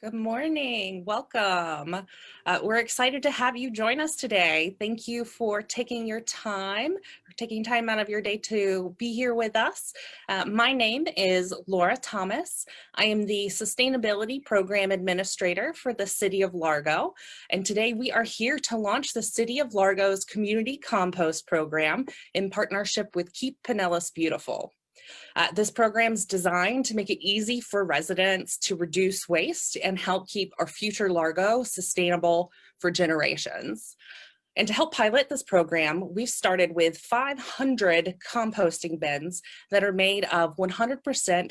Good morning. Welcome. We're excited to have you join us today. Thank you for taking time out of your day to be here with us. My name is Laura Thomas. I am the Sustainability Program Administrator for the City of Largo. And today we are here to launch the City of Largo's Community Compost Program in partnership with Keep Pinellas Beautiful. This program is designed to make it easy for residents to reduce waste and help keep our future Largo sustainable for generations. And to help pilot this program, we've started with 500 composting bins that are made of 100%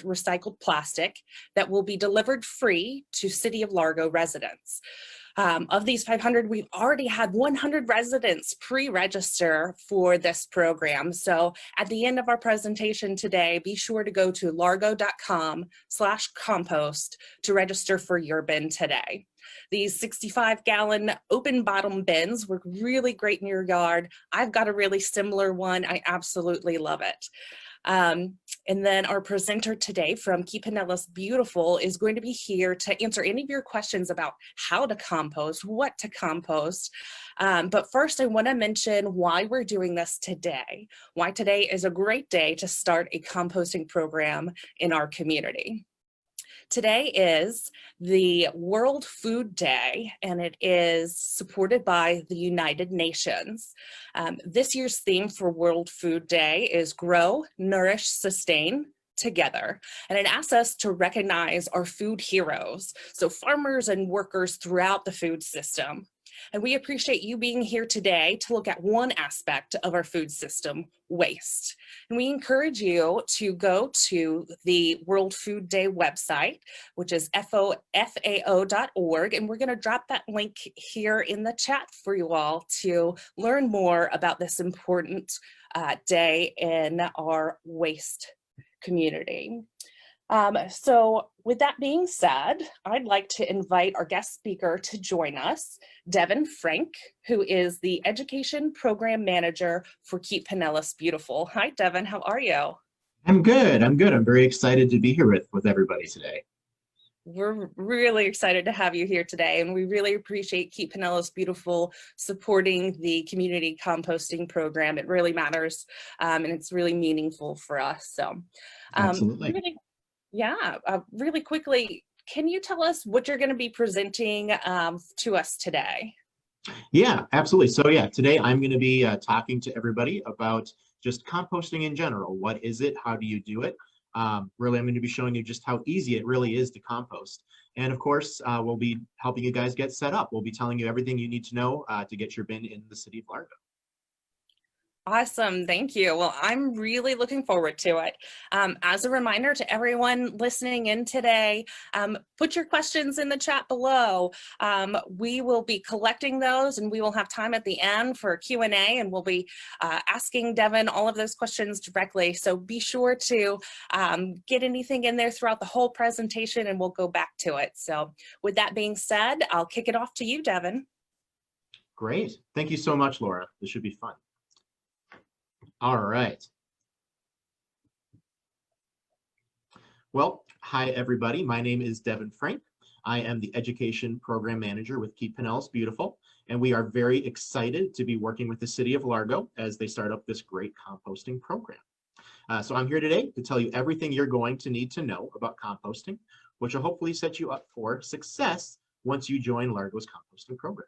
recycled plastic that will be delivered free to City of Largo residents. Of these 500, we've already had 100 residents pre-register for this program. So at the end of our presentation today, be sure to go to largo.com/compost to register for your bin today. These 65-gallon open bottom bins work really great in your yard. I've got a really similar one. I absolutely love it. And then our presenter today from Keep Pinellas Beautiful is going to be here to answer any of your questions about how to compost, what to compost. But first, I want to mention why we're doing this today. Why today is a great day to start a composting program in our community. Today is the World Food Day, and it is supported by the United Nations. This year's theme for World Food Day is Grow, Nourish, Sustain Together. And it asks us to recognize our food heroes, so farmers and workers throughout the food system. And we appreciate you being here today to look at one aspect of our food system, waste. And we encourage you to go to the World Food Day website, which is FAO.org. And we're going to drop that link here in the chat for you all to learn more about this important day in our waste community. So with that being said, I'd like to invite our guest speaker to join us, Devin Frank, who is the Education Program Manager for Keep Pinellas Beautiful. Hi, Devin, how are you? I'm good. I'm very excited to be here with everybody today. We're really excited to have you here today, and we really appreciate Keep Pinellas Beautiful supporting the community composting program. It really matters, and it's really meaningful for us. So, Absolutely. really quickly, can you tell us what you're going to be presenting to us today? Yeah, absolutely. So yeah, today I'm going to be talking to everybody about just composting in general. What is it? How do you do it? Really, I'm going to be showing you just how easy it really is to compost. And of course, we'll be helping you guys get set up. We'll be telling you everything you need to know to get your bin in the City of Largo. Awesome, thank you. Well, I'm really looking forward to it. As a reminder to everyone listening in today, put your questions in the chat below. We will be collecting those, and we will have time at the end for Q&A, and we'll be asking Devin all of those questions directly. So be sure to get anything in there throughout the whole presentation, and we'll go back to it. So with that being said, I'll kick it off to you, Devin. Great. Thank you so much, Laura. This should be fun. All right. Well, hi, everybody. My name is Devin Frank. I am the Education Program Manager with Keep Pinellas Beautiful, and we are very excited to be working with the City of Largo as they start up this great composting program. So I'm here today to tell you everything you're going to need to know about composting, which will hopefully set you up for success once you join Largo's composting program.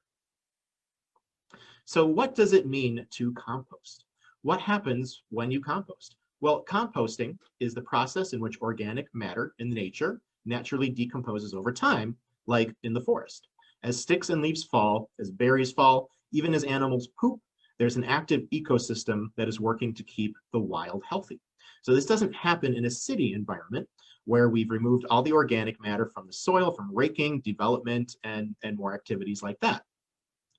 So what does it mean to compost? What happens when you compost? Well, composting is the process in which organic matter in nature naturally decomposes over time, like in the forest. As sticks and leaves fall, as berries fall, even as animals poop, there's an active ecosystem that is working to keep the wild healthy. So this doesn't happen in a city environment where we've removed all the organic matter from the soil, from raking, development, and more activities like that.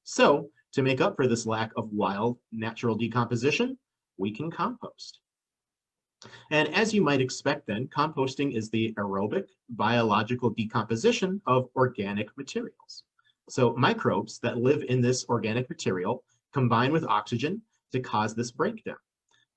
So to make up for this lack of wild natural decomposition, we can compost. And as you might expect then, composting is the aerobic biological decomposition of organic materials. So microbes that live in this organic material combine with oxygen to cause this breakdown.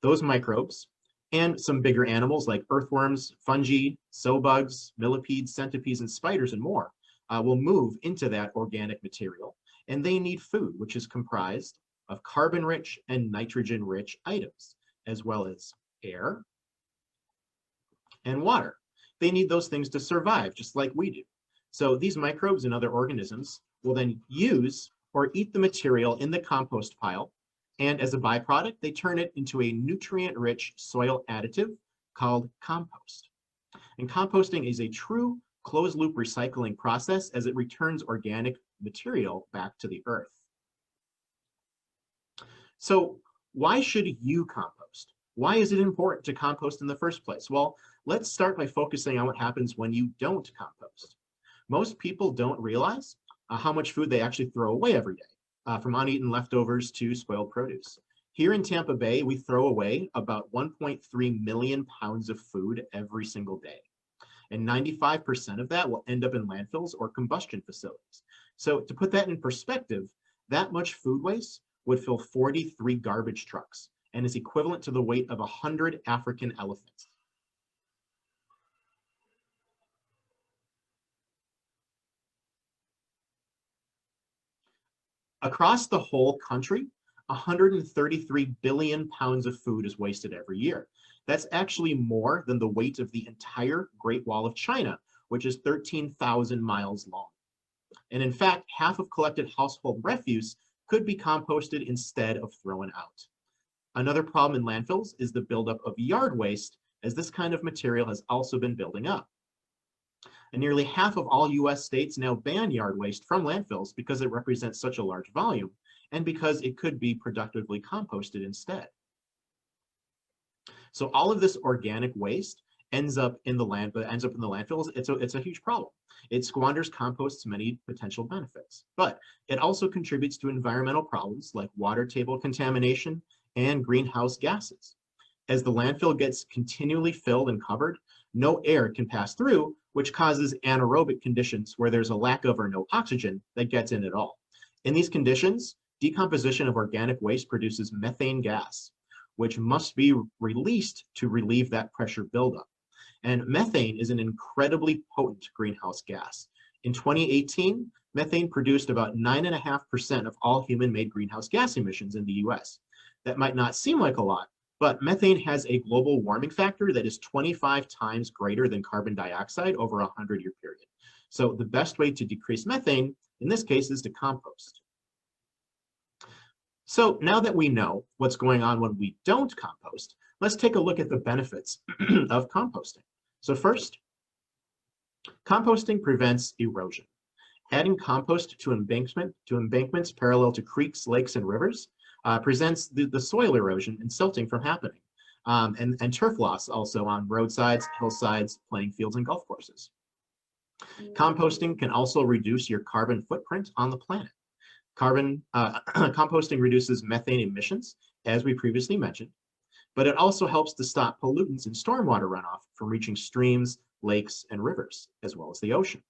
Those microbes and some bigger animals like earthworms, fungi, sow bugs, millipedes, centipedes, and spiders, and more will move into that organic material, and they need food, which is comprised of carbon-rich and nitrogen-rich items, as well as air and water. They need those things to survive, just like we do. So these microbes and other organisms will then use or eat the material in the compost pile, and as a byproduct, they turn it into a nutrient-rich soil additive called compost. And composting is a true closed-loop recycling process as it returns organic material back to the earth. So why should you compost? Why is it important to compost in the first place? Well, let's start by focusing on what happens when you don't compost. Most people don't realize how much food they actually throw away every day, from uneaten leftovers to spoiled produce. Here in Tampa Bay, we throw away about 1.3 million pounds of food every single day. And 95% of that will end up in landfills or combustion facilities. So to put that in perspective, that much food waste would fill 43 garbage trucks and is equivalent to the weight of 100 African elephants. Across the whole country, 133 billion pounds of food is wasted every year. That's actually more than the weight of the entire Great Wall of China, which is 13,000 miles long. And in fact, half of collected household refuse could be composted instead of thrown out. Another problem in landfills is the buildup of yard waste, as this kind of material has also been building up. And nearly half of all US states now ban yard waste from landfills because it represents such a large volume and because it could be productively composted instead. So all of this organic waste ends up in the landfills. It's a huge problem. It squanders compost's many potential benefits, but it also contributes to environmental problems like water table contamination and greenhouse gases. As the landfill gets continually filled and covered, no air can pass through, which causes anaerobic conditions where there's a lack of or no oxygen that gets in at all. In these conditions, decomposition of organic waste produces methane gas, which must be released to relieve that pressure buildup. And methane is an incredibly potent greenhouse gas. In 2018, methane produced about 9.5% of all human-made greenhouse gas emissions in the US. That might not seem like a lot, but methane has a global warming factor that is 25 times greater than carbon dioxide over a 100-year period. So the best way to decrease methane, in this case, is to compost. So now that we know what's going on when we don't compost, let's take a look at the benefits of composting. So first, composting prevents erosion. Adding compost to embankments parallel to creeks, lakes, and rivers prevents the soil erosion and silting from happening, and turf loss also on roadsides, hillsides, playing fields, and golf courses. Composting can also reduce your carbon footprint on the planet. Composting reduces methane emissions, as we previously mentioned, but it also helps to stop pollutants in stormwater runoff from reaching streams, lakes, and rivers, as well as the ocean.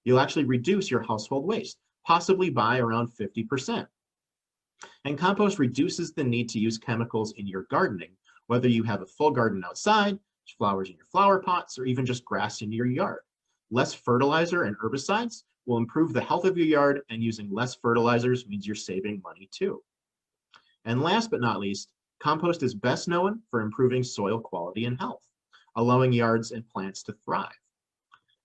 You'll actually reduce your household waste, possibly by around 50%. And compost reduces the need to use chemicals in your gardening, whether you have a full garden outside, flowers in your flower pots, or even just grass in your yard. Less fertilizer and herbicides will improve the health of your yard, and using less fertilizers means you're saving money too. And last but not least, compost is best known for improving soil quality and health, allowing yards and plants to thrive.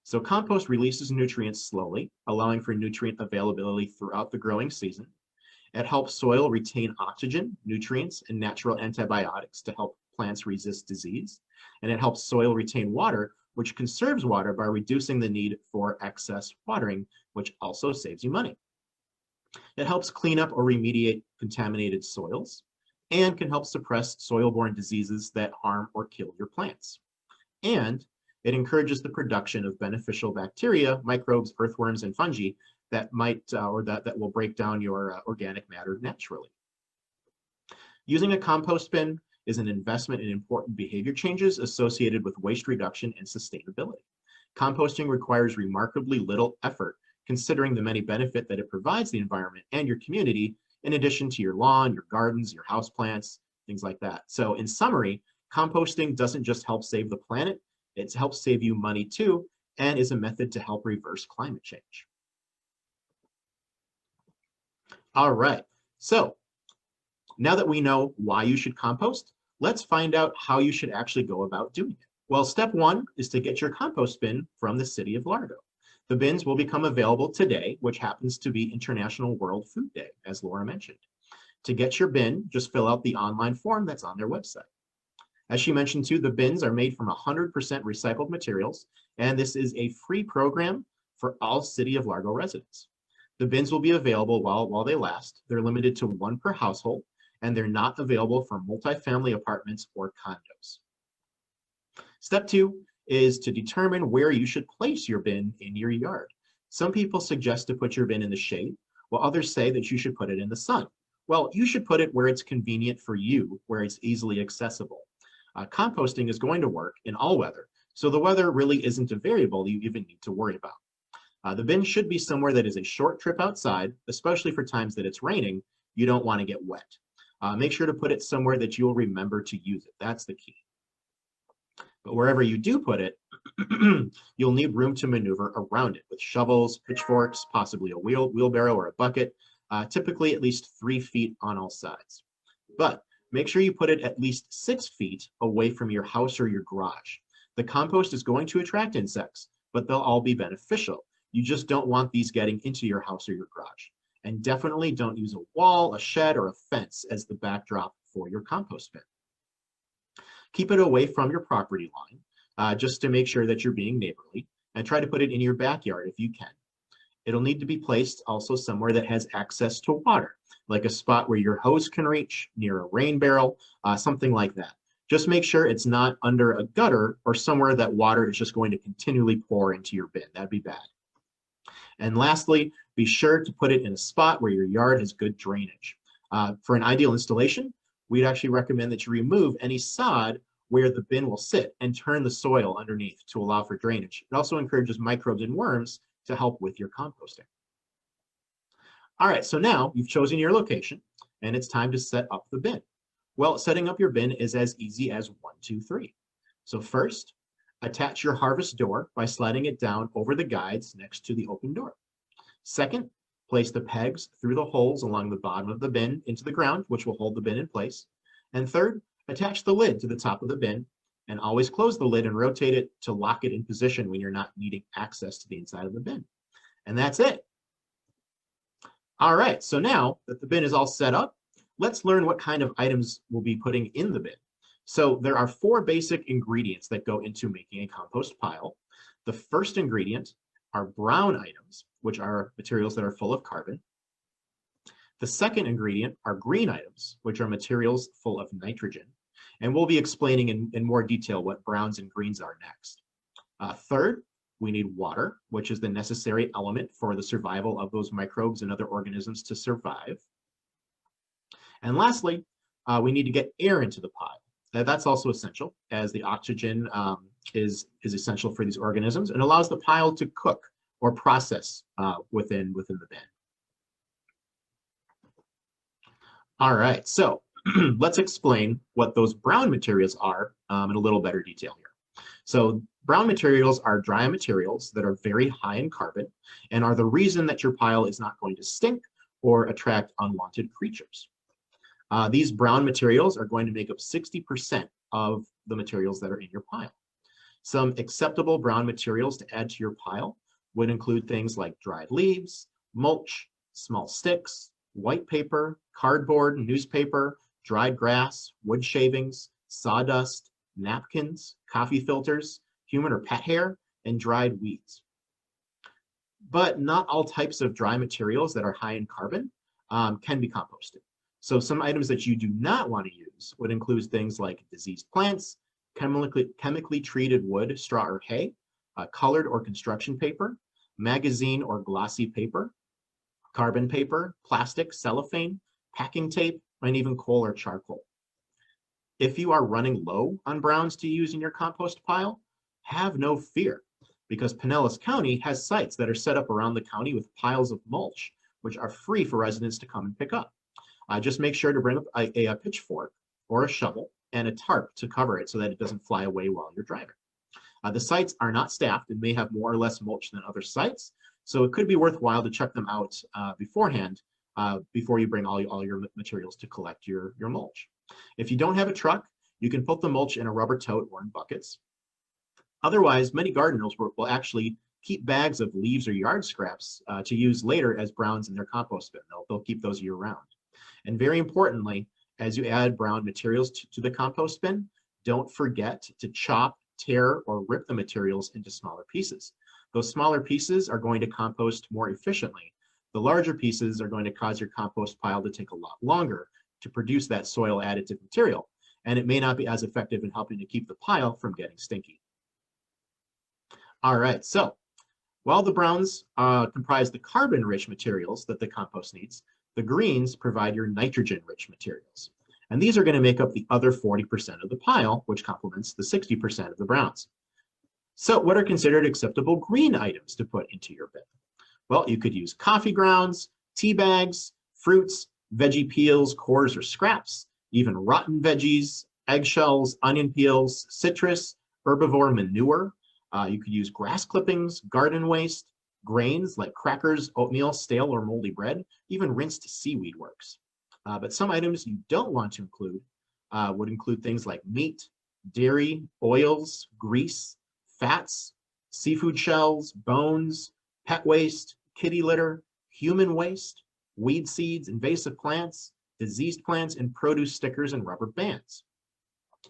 So compost releases nutrients slowly, allowing for nutrient availability throughout the growing season. It helps soil retain oxygen, nutrients, and natural antibiotics to help plants resist disease. And it helps soil retain water, which conserves water by reducing the need for excess watering, which also saves you money. It helps clean up or remediate contaminated soils and can help suppress soil-borne diseases that harm or kill your plants. And it encourages the production of beneficial bacteria, microbes, earthworms, and fungi that that will break down your organic matter naturally. Using a compost bin is an investment in important behavior changes associated with waste reduction and sustainability. Composting requires remarkably little effort, considering the many benefits that it provides the environment and your community, in addition to your lawn, your gardens, your houseplants, things like that. So in summary, composting doesn't just help save the planet, it helps save you money too, and is a method to help reverse climate change. All right, so now that we know why you should compost, let's find out how you should actually go about doing it. Well, step one is to get your compost bin from the City of Largo. The bins will become available today, which happens to be International World Food Day, as Laura mentioned. To get your bin, just fill out the online form that's on their website. As she mentioned too, the bins are made from 100% recycled materials, and this is a free program for all City of Largo residents. The bins will be available while they last. They're limited to one per household, and they're not available for multifamily apartments or condos. Step two is to determine where you should place your bin in your yard. Some people suggest to put your bin in the shade, while others say that you should put it in the sun. Well, you should put it where it's convenient for you, where it's easily accessible. Composting is going to work in all weather, so the weather really isn't a variable you even need to worry about. The bin should be somewhere that is a short trip outside, especially for times that it's raining. You don't want to get wet. Make sure to put it somewhere that you'll remember to use it. That's the key. But wherever you do put it, you'll need room to maneuver around it with shovels, pitchforks, possibly a wheelbarrow or a bucket, typically at least 3 feet on all sides. But make sure you put it at least 6 feet away from your house or your garage. The compost is going to attract insects, but they'll all be beneficial. You just don't want these getting into your house or your garage. And definitely don't use a wall, a shed, or a fence as the backdrop for your compost bin. Keep it away from your property line, just to make sure that you're being neighborly, and try to put it in your backyard if you can. It'll need to be placed also somewhere that has access to water, like a spot where your hose can reach, near a rain barrel, something like that. Just make sure it's not under a gutter or somewhere that water is just going to continually pour into your bin. That'd be bad. And lastly, be sure to put it in a spot where your yard has good drainage. For an ideal installation, we'd actually recommend that you remove any sod where the bin will sit and turn the soil underneath to allow for drainage. It also encourages microbes and worms to help with your composting. All right, so now you've chosen your location and it's time to set up the bin. Well, setting up your bin is as easy as 1, 2, 3. So first, attach your harvest door by sliding it down over the guides next to the open door. Second, place the pegs through the holes along the bottom of the bin into the ground, which will hold the bin in place. And third, attach the lid to the top of the bin and always close the lid and rotate it to lock it in position when you're not needing access to the inside of the bin. And that's it. All right, so now that the bin is all set up, let's learn what kind of items we'll be putting in the bin. So there are 4 basic ingredients that go into making a compost pile. The first ingredient are brown items, which are materials that are full of carbon. The second ingredient are green items, which are materials full of nitrogen. And we'll be explaining in more detail what browns and greens are next. Third, we need water, which is the necessary element for the survival of those microbes and other organisms to survive. And lastly, we need to get air into the pile. That's also essential, as the oxygen is essential for these organisms and allows the pile to cook or process within the bin. All right, so let's explain what those brown materials are in a little better detail here. So brown materials are dry materials that are very high in carbon and are the reason that your pile is not going to stink or attract unwanted creatures. These brown materials are going to make up 60% of the materials that are in your pile. Some acceptable brown materials to add to your pile would include things like dried leaves, mulch, small sticks, white paper, cardboard, newspaper, dried grass, wood shavings, sawdust, napkins, coffee filters, human or pet hair, and dried weeds. But not all types of dry materials that are high in carbon can be composted. So some items that you do not want to use would include things like diseased plants, chemically treated wood, straw, or hay, colored or construction paper, magazine or glossy paper, carbon paper, plastic, cellophane, packing tape, and even coal or charcoal. If you are running low on browns to use in your compost pile, have no fear, because Pinellas County has sites that are set up around the county with piles of mulch, which are free for residents to come and pick up. Just make sure to bring up a pitchfork or a shovel and a tarp to cover it so that it doesn't fly away while you're driving. The sites are not staffed and may have more or less mulch than other sites, so it could be worthwhile to check them out beforehand before you bring all your materials to collect your mulch. If you don't have a truck, you can put the mulch in a rubber tote or in buckets. Otherwise, many gardeners will actually keep bags of leaves or yard scraps to use later as browns in their compost bin. They'll keep those year round. And very importantly, as you add brown materials to the compost bin, don't forget to chop, tear, or rip the materials into smaller pieces. Those smaller pieces are going to compost more efficiently. The larger pieces are going to cause your compost pile to take a lot longer to produce that soil additive material, and it may not be as effective in helping to keep the pile from getting stinky. All right, so while the browns comprise the carbon-rich materials that the compost needs, the greens provide your nitrogen-rich materials. And these are going to make up the other 40% of the pile, which complements the 60% of the browns. So what are considered acceptable green items to put into your bin? Well, you could use coffee grounds, tea bags, fruits, veggie peels, cores, or scraps, even rotten veggies, eggshells, onion peels, citrus, herbivore manure. You could use grass clippings, garden waste, grains like crackers, oatmeal, stale or moldy bread, even rinsed seaweed works. But some items you don't want to include would include things like meat, dairy, oils, grease, fats, seafood shells, bones, pet waste, kitty litter, human waste, weed seeds, invasive plants, diseased plants, and produce stickers and rubber bands.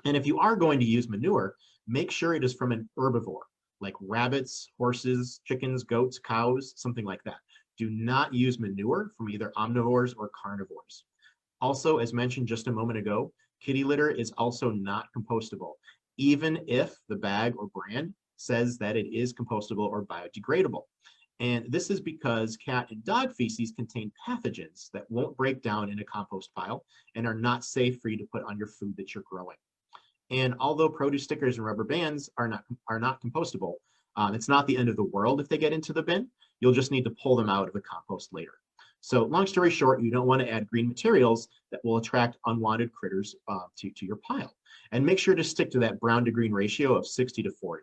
And if you are going to use manure, make sure it is from an herbivore, like rabbits, horses, chickens, goats, cows, something like that. Do not use manure from either omnivores or carnivores. Also, as mentioned just a moment ago, kitty litter is also not compostable, even if the bag or brand says that it is compostable or biodegradable. And this is because cat and dog feces contain pathogens that won't break down in a compost pile and are not safe for you to put on your food that you're growing. And although produce stickers and rubber bands are not compostable, it's not the end of the world if they get into the bin. You'll just need to pull them out of the compost later. So long story short, you don't want to add green materials that will attract unwanted critters to your pile. And make sure to stick to that brown to green ratio of 60 to 40.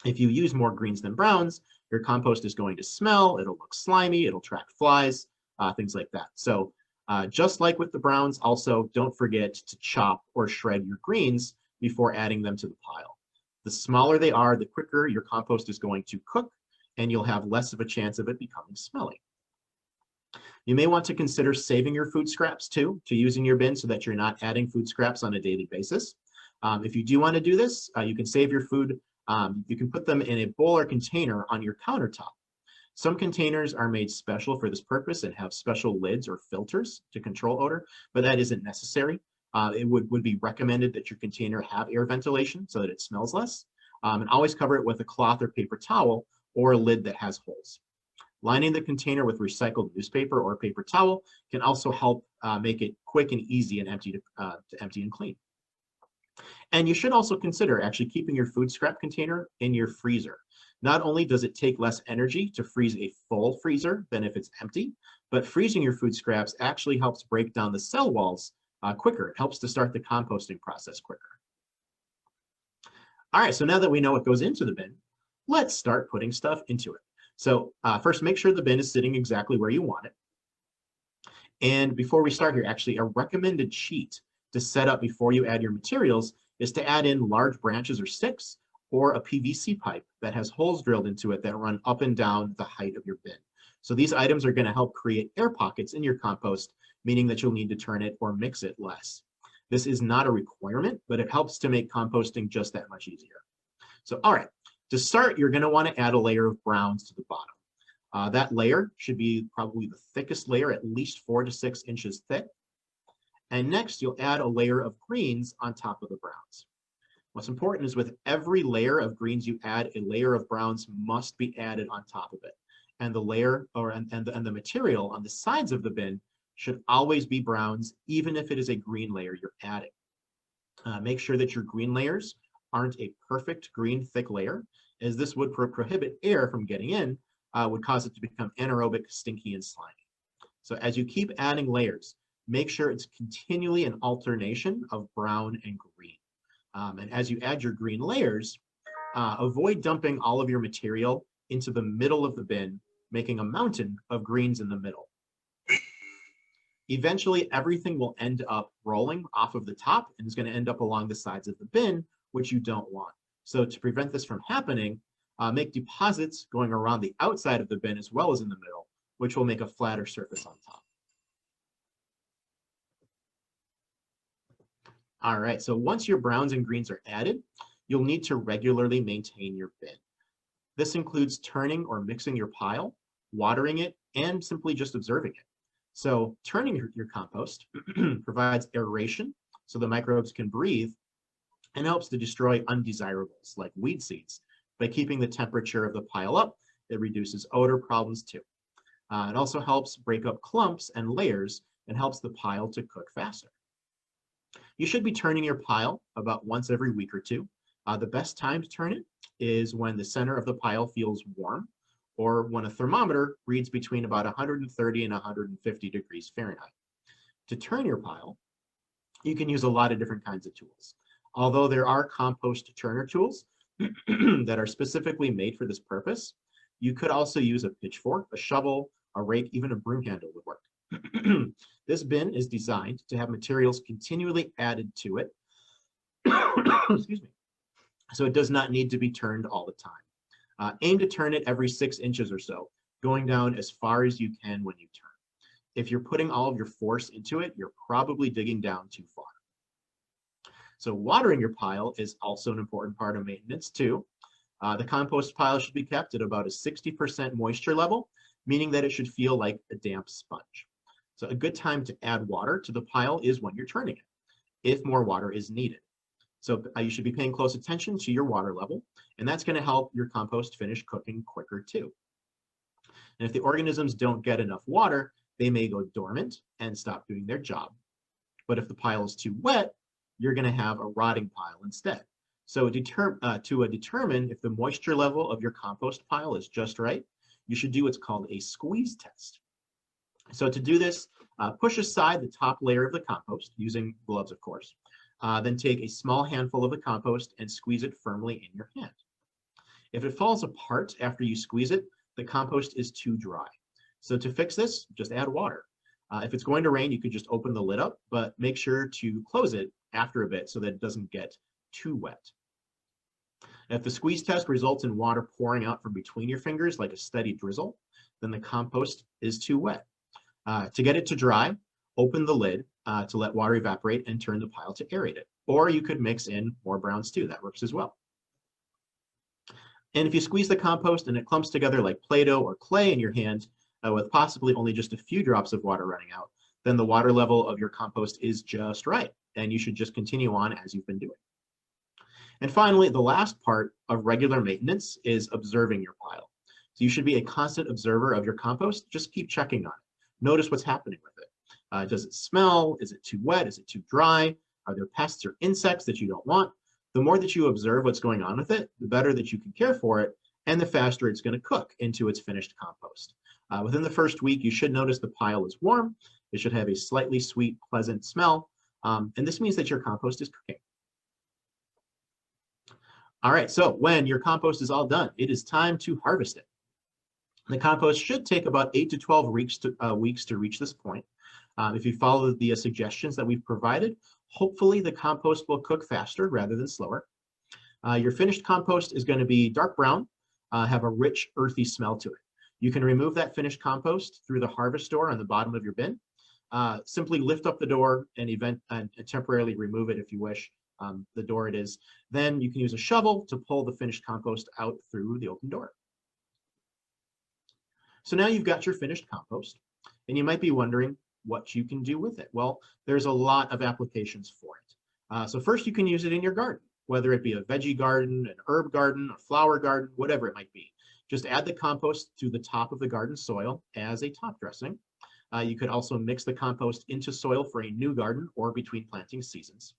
If you use more greens than browns, your compost is going to smell, it'll look slimy, it'll attract flies, things like that. So just like with the browns, also don't forget to chop or shred your greens before adding them to the pile. The smaller they are, the quicker your compost is going to cook, and you'll have less of a chance of it becoming smelly. You may want to consider saving your food scraps too, to use in your bin so that you're not adding food scraps on a daily basis. If you do want to do this, you can save your food. You can put them in a bowl or container on your countertop. Some containers are made special for this purpose and have special lids or filters to control odor, but that isn't necessary. It would be recommended that your container have air ventilation so that it smells less. And always cover it with a cloth or paper towel or a lid that has holes. Lining the container with recycled newspaper or paper towel can also help make it quick and easy and empty to empty and clean. And you should also consider actually keeping your food scrap container in your freezer. Not only does it take less energy to freeze a full freezer than if it's empty, but freezing your food scraps actually helps break down the cell walls quicker. It helps to start the composting process quicker. All right, so now that we know what goes into the bin, let's start putting stuff into it. So first, make sure the bin is sitting exactly where you want it. And before we start here, actually a recommended sheet to set up before you add your materials is to add in large branches or sticks or a PVC pipe that has holes drilled into it that run up and down the height of your bin. So these items are going to help create air pockets in your compost, meaning that you'll need to turn it or mix it less. This is not a requirement, but it helps to make composting just that much easier. So, all right, to start, you're going to want to add a layer of browns to the bottom. That layer should be probably the thickest layer, at least 4 to 6 inches thick. And next, you'll add a layer of greens on top of the browns. What's important is with every layer of greens you add, a layer of browns must be added on top of it. And the layer and the material on the sides of the bin should always be browns, even if it is a green layer you're adding. Make sure that your green layers aren't a perfect green thick layer, as this would prohibit air from getting in, would cause it to become anaerobic, stinky, and slimy. So as you keep adding layers, make sure it's continually an alternation of brown and green. And as you add your green layers, Avoid dumping all of your material into the middle of the bin, making a mountain of greens in the middle. Eventually, everything will end up rolling off of the top and is going to end up along the sides of the bin, which you don't want. So to prevent this from happening, make deposits going around the outside of the bin as well as in the middle, which will make a flatter surface on top. All right, so once your browns and greens are added, you'll need to regularly maintain your bin. This includes turning or mixing your pile, watering it, and simply just observing it. So turning your compost provides aeration so the microbes can breathe and helps to destroy undesirables like weed seeds. By keeping the temperature of the pile up, it reduces odor problems too. It also helps break up clumps and layers and helps the pile to cook faster. You should be turning your pile about once every week or two. The best time to turn it is when the center of the pile feels warm or when a thermometer reads between about 130 and 150 degrees Fahrenheit. To turn your pile, you can use a lot of different kinds of tools. Although there are compost turner tools that are specifically made for this purpose, you could also use a pitchfork, a shovel, a rake, even a broom handle would work. This bin is designed to have materials continually added to it, excuse me, so it does not need to be turned all the time. Aim to turn it every 6 inches or so, going down as far as you can when you turn. If you're putting all of your force into it, you're probably digging down too far. So watering your pile is also an important part of maintenance too. The compost pile should be kept at about a 60% moisture level, meaning that it should feel like a damp sponge. So a good time to add water to the pile is when you're turning it, if more water is needed. So you should be paying close attention to your water level, and that's going to help your compost finish cooking quicker too. And if the organisms don't get enough water, they may go dormant and stop doing their job. But if the pile is too wet, you're going to have a rotting pile instead. So to determine if the moisture level of your compost pile is just right, you should do what's called a squeeze test. So to do this, push aside the top layer of the compost, using gloves of course. Then take a small handful of the compost and squeeze it firmly in your hand. If it falls apart after you squeeze it, the compost is too dry. So to fix this, just add water. If it's going to rain, you could just open the lid up, but make sure to close it after a bit so that it doesn't get too wet. If the squeeze test results in water pouring out from between your fingers like a steady drizzle, then the compost is too wet. To get it to dry, open the lid to let water evaporate and turn the pile to aerate it. Or you could mix in more browns too, that works as well. And if you squeeze the compost and it clumps together like Play-Doh or clay in your hand, with possibly only just a few drops of water running out, then the water level of your compost is just right, and you should just continue on as you've been doing. And finally, the last part of regular maintenance is observing your pile. So you should be a constant observer of your compost. Just keep checking on it. Notice what's happening with it. Does it smell? Is it too wet? Is it too dry? Are there pests or insects that you don't want? The more that you observe what's going on with it, the better that you can care for it, and the faster it's going to cook into its finished compost. Within the first week, you should notice the pile is warm. It should have a slightly sweet, pleasant smell, and this means that your compost is cooking. All right, so when your compost is all done, it is time to harvest it. The compost should take about 8 to 12 weeks to reach this point. If you follow the suggestions that we've provided, hopefully the compost will cook faster rather than slower. Your finished compost is going to be dark brown, have a rich, earthy smell to it. You can remove that finished compost through the harvest door on the bottom of your bin. Simply lift up the door and temporarily remove it if you wish. The door it is. Then you can use a shovel to pull the finished compost out through the open door. So now you've got your finished compost, and you might be wondering what you can do with it. Well, there's a lot of applications for it. So first you can use it in your garden, whether it be a veggie garden, an herb garden, a flower garden, whatever it might be. Just add the compost to the top of the garden soil as a top dressing. You could also mix the compost into soil for a new garden or between planting seasons.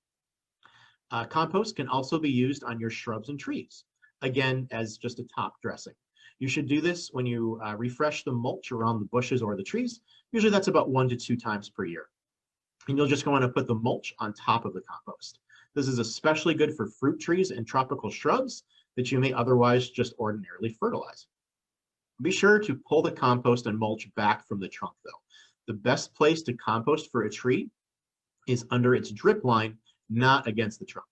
Compost can also be used on your shrubs and trees, again, as just a top dressing. You should do this when you refresh the mulch around the bushes or the trees. Usually that's about 1 to 2 times per year. And you'll just go on to put the mulch on top of the compost. This is especially good for fruit trees and tropical shrubs that you may otherwise just ordinarily fertilize. Be sure to pull the compost and mulch back from the trunk though. The best place to compost for a tree is under its drip line, not against the trunk.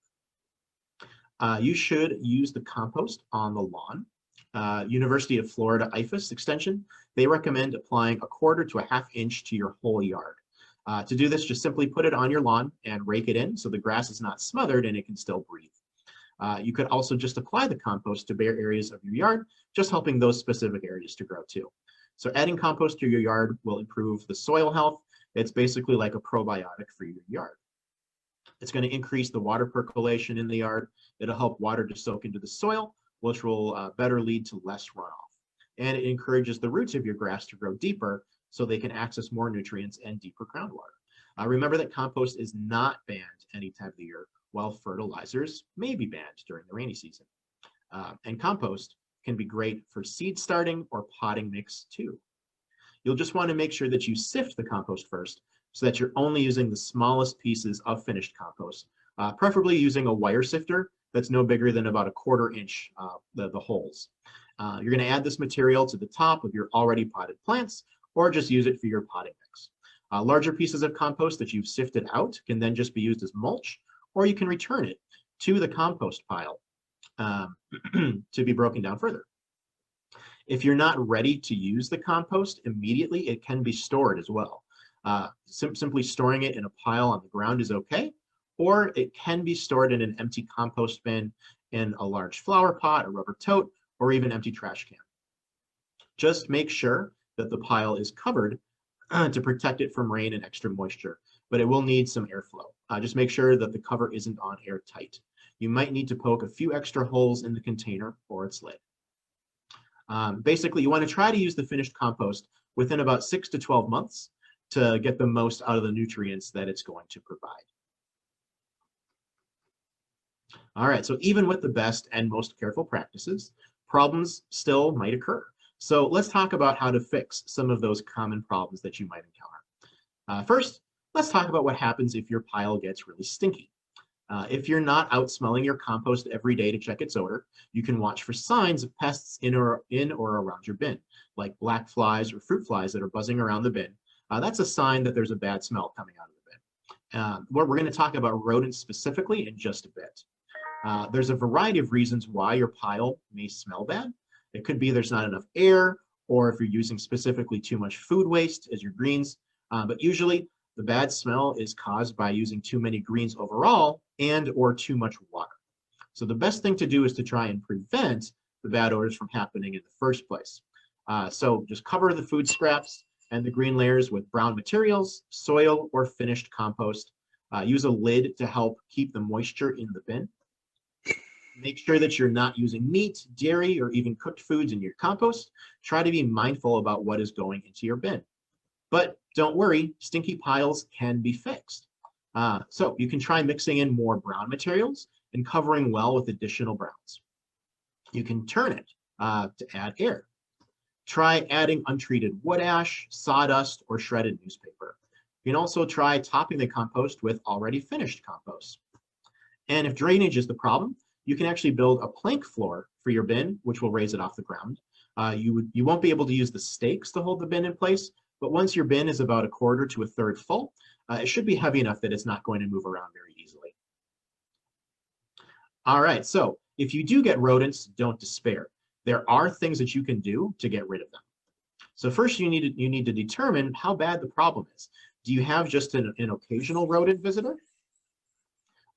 You should use the compost on the lawn. University of Florida IFAS extension, they recommend applying 1/4 to 1/2 inch to your whole yard. To do this, just simply put it on your lawn and rake it in so the grass is not smothered and it can still breathe. You could also just apply the compost to bare areas of your yard, just helping those specific areas to grow too. So adding compost to your yard will improve the soil health. It's basically like a probiotic for your yard. It's going to increase the water percolation in the yard. It'll help water to soak into the soil, which will better lead to less runoff. And it encourages the roots of your grass to grow deeper so they can access more nutrients and deeper groundwater. Remember that compost is not banned any time of the year, while fertilizers may be banned during the rainy season. And compost can be great for seed starting or potting mix too. You'll just want to make sure that you sift the compost first so that you're only using the smallest pieces of finished compost, preferably using a wire sifter that's no bigger than about 1/4 inch, the holes. You're going to add this material to the top of your already potted plants or just use it for your potting mix. Larger pieces of compost that you've sifted out can then just be used as mulch, or you can return it to the compost pile to be broken down further. If you're not ready to use the compost immediately, it can be stored as well. Simply storing it in a pile on the ground is okay, or it can be stored in an empty compost bin, in a large flower pot, a rubber tote, or even empty trash can. Just make sure that the pile is covered to protect it from rain and extra moisture, but it will need some airflow. Just make sure that the cover isn't on airtight. You might need to poke a few extra holes in the container or its lid. Basically, you want to try to use the finished compost within about 6 to 12 months to get the most out of the nutrients that it's going to provide. All right, so even with the best and most careful practices, problems still might occur. So let's talk about how to fix some of those common problems that you might encounter. First, let's talk about what happens if your pile gets really stinky. If you're not out smelling your compost every day to check its odor, you can watch for signs of pests in or around your bin, like black flies or fruit flies that are buzzing around the bin. That's a sign that there's a bad smell coming out of the bin. We're going to talk about rodents specifically in just a bit. There's a variety of reasons why your pile may smell bad. It could be there's not enough air, or if you're using specifically too much food waste as your greens, but usually the bad smell is caused by using too many greens overall and or too much water. So the best thing to do is to try and prevent the bad odors from happening in the first place. So just cover the food scraps and the green layers with brown materials, soil, or finished compost. Use a lid to help keep the moisture in the bin. Make sure that you're not using meat, dairy, or even cooked foods in your compost. Try to be mindful about what is going into your bin. But don't worry, stinky piles can be fixed. So you can try mixing in more brown materials and covering well with additional browns. You can turn it to add air. Try adding untreated wood ash, sawdust, or shredded newspaper. You can also try topping the compost with already finished compost. And if drainage is the problem, you can actually build a plank floor for your bin, which will raise it off the ground. You won't be able to use the stakes to hold the bin in place, but once your bin is about 1/4 to 1/3 full, it should be heavy enough that it's not going to move around very easily. All right, so if you do get rodents, don't despair. There are things that you can do to get rid of them. So first you need to determine how bad the problem is. Do you have just an occasional rodent visitor?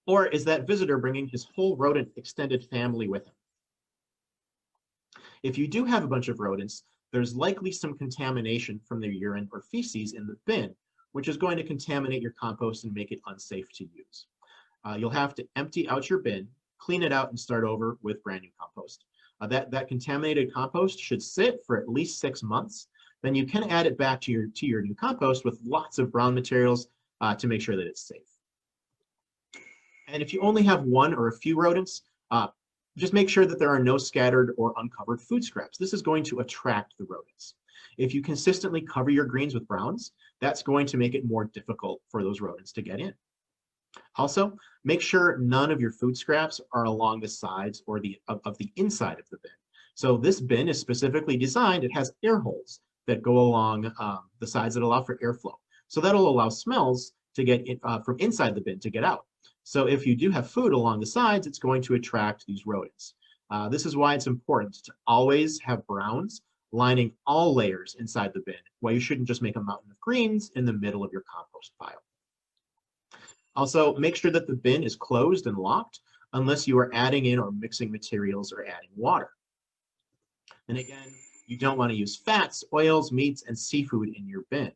Or is that visitor bringing his whole rodent extended family with him? If you do have a bunch of rodents, there's likely some contamination from their urine or feces in the bin, which is going to contaminate your compost and make it unsafe to use. You'll have to empty out your bin, clean it out, and start over with brand new compost. That contaminated compost should sit for at least 6 months. Then you can add it back to your new compost with lots of brown materials to make sure that it's safe. And if you only have one or a few rodents, just make sure that there are no scattered or uncovered food scraps. This is going to attract the rodents. If you consistently cover your greens with browns, that's going to make it more difficult for those rodents to get in. Also, make sure none of your food scraps are along the sides or of the inside of the bin. So this bin is specifically designed, it has air holes that go along the sides that allow for airflow. So that'll allow smells to get from inside the bin to get out. So if you do have food along the sides, it's going to attract these rodents. This is why it's important to always have browns lining all layers inside the bin, why you shouldn't just make a mountain of greens in the middle of your compost pile. Also, make sure that the bin is closed and locked unless you are adding in or mixing materials or adding water. And again, you don't want to use fats, oils, meats, and seafood in your bin.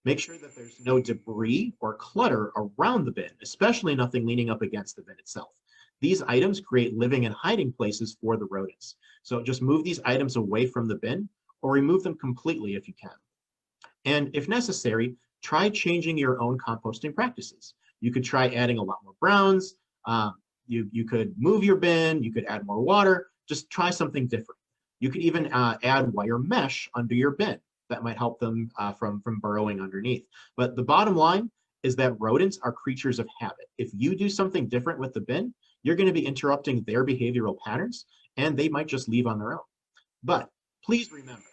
Make sure that there's no debris or clutter around the bin, especially nothing leaning up against the bin itself. These items create living and hiding places for the rodents. So just move these items away from the bin or remove them completely if you can. And if necessary, try changing your own composting practices. You could try adding a lot more browns. You could move your bin. You could add more water. Just try something different. You could even add wire mesh under your bin. That might help them from burrowing underneath. But the bottom line is that rodents are creatures of habit. If you do something different with the bin, you're going to be interrupting their behavioral patterns, and they might just leave on their own. But please remember,